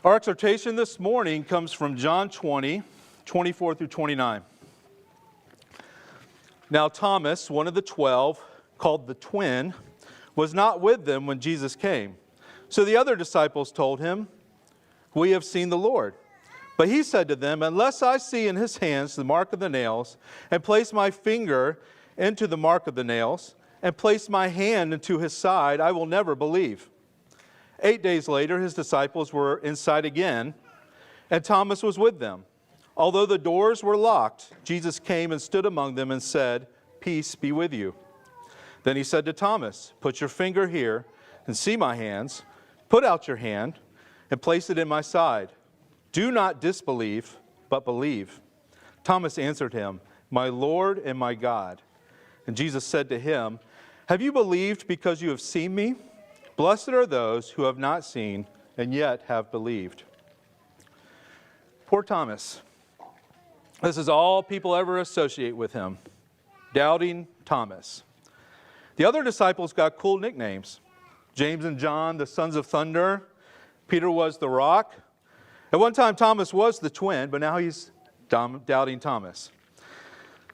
Our exhortation this morning comes from John 20, 24 through 29. Now Thomas, one of the 12, called the twin, was not with them when Jesus came. So the other disciples told him, "We have seen the Lord." But he said to them, "Unless I see in his hands the mark of the nails, and place my finger into the mark of the nails, and place my hand into his side, I will never believe." 8 days later, his disciples were inside again, and Thomas was with them. Although the doors were locked, Jesus came and stood among them and said, "Peace be with you." Then he said to Thomas, "Put your finger here and see my hands. Put out your hand and place it in my side. Do not disbelieve, but believe." Thomas answered him, "My Lord and my God." And Jesus said to him, "Have you believed because you have seen me? Blessed are those who have not seen and yet have believed." Poor Thomas. This is all people ever associate with him. Doubting Thomas. The other disciples got cool nicknames. James and John, the sons of thunder. Peter was the rock. At one time, Thomas was the twin, but now he's doubting Thomas.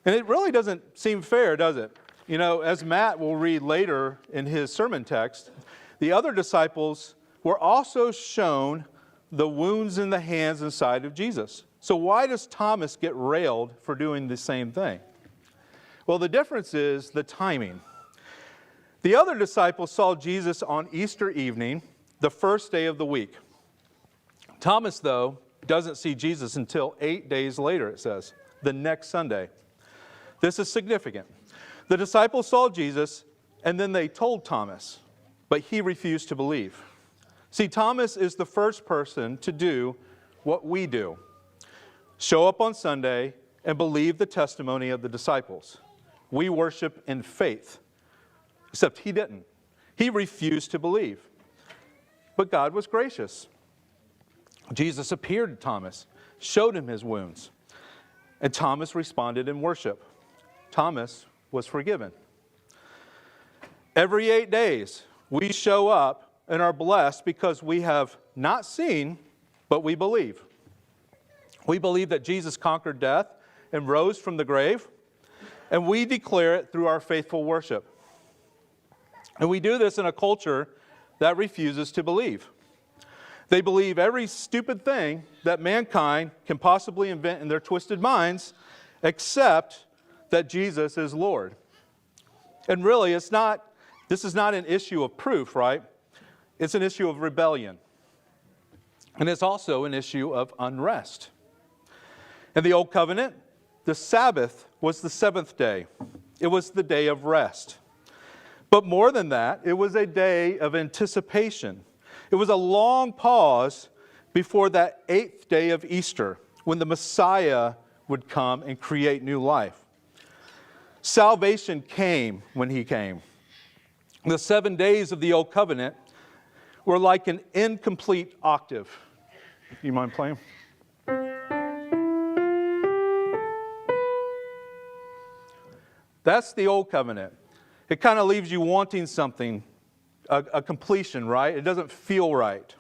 And it really doesn't seem fair, does it? You know, as Matt will read later in his sermon text, the other disciples were also shown the wounds in the hands and side of Jesus. So why does Thomas get railed for doing the same thing? Well, the difference is the timing. The other disciples saw Jesus on Easter evening, the first day of the week. Thomas, though, doesn't see Jesus until 8 days later, it says, the next Sunday. This is significant. The disciples saw Jesus, and then they told Thomas, but he refused to believe. See, Thomas is the first person to do what we do. Show up on Sunday and believe the testimony of the disciples. We worship in faith. Except he didn't. He refused to believe. But God was gracious. Jesus appeared to Thomas, showed him his wounds, and Thomas responded in worship. Thomas was forgiven. Every 8 days, we show up and are blessed because we have not seen, but we believe. We believe that Jesus conquered death and rose from the grave, and we declare it through our faithful worship. And we do this in a culture that refuses to believe. They believe every stupid thing that mankind can possibly invent in their twisted minds, except that Jesus is Lord. And really, this is not an issue of proof, right? It's an issue of rebellion. And it's also an issue of unrest. In the Old Covenant, the Sabbath was the seventh day. It was the day of rest. But more than that, it was a day of anticipation. It was a long pause before that 8th day of Easter, when the Messiah would come and create new life. Salvation came when he came. The 7 days of the Old Covenant were like an incomplete octave. You mind playing? That's the Old Covenant. It kind of leaves you wanting something, a completion, right? It doesn't feel right.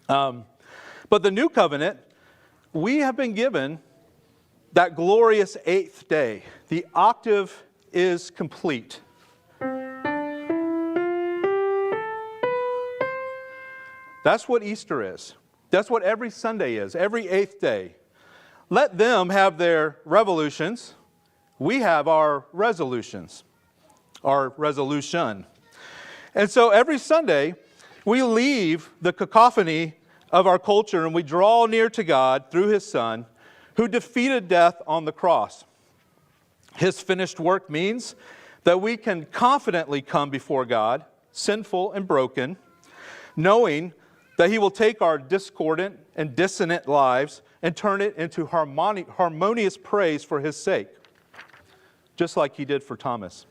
But the New Covenant, we have been given that glorious 8th day. The octave is complete. That's what Easter is. That's what every Sunday is, every 8th day. Let them have their revolutions. We have our resolutions, our resolution. And so every Sunday, we leave the cacophony of our culture and we draw near to God through His Son, who defeated death on the cross. His finished work means that we can confidently come before God, sinful and broken, knowing that He will take our discordant and dissonant lives and turn it into harmonious praise for His sake, just like He did for Thomas.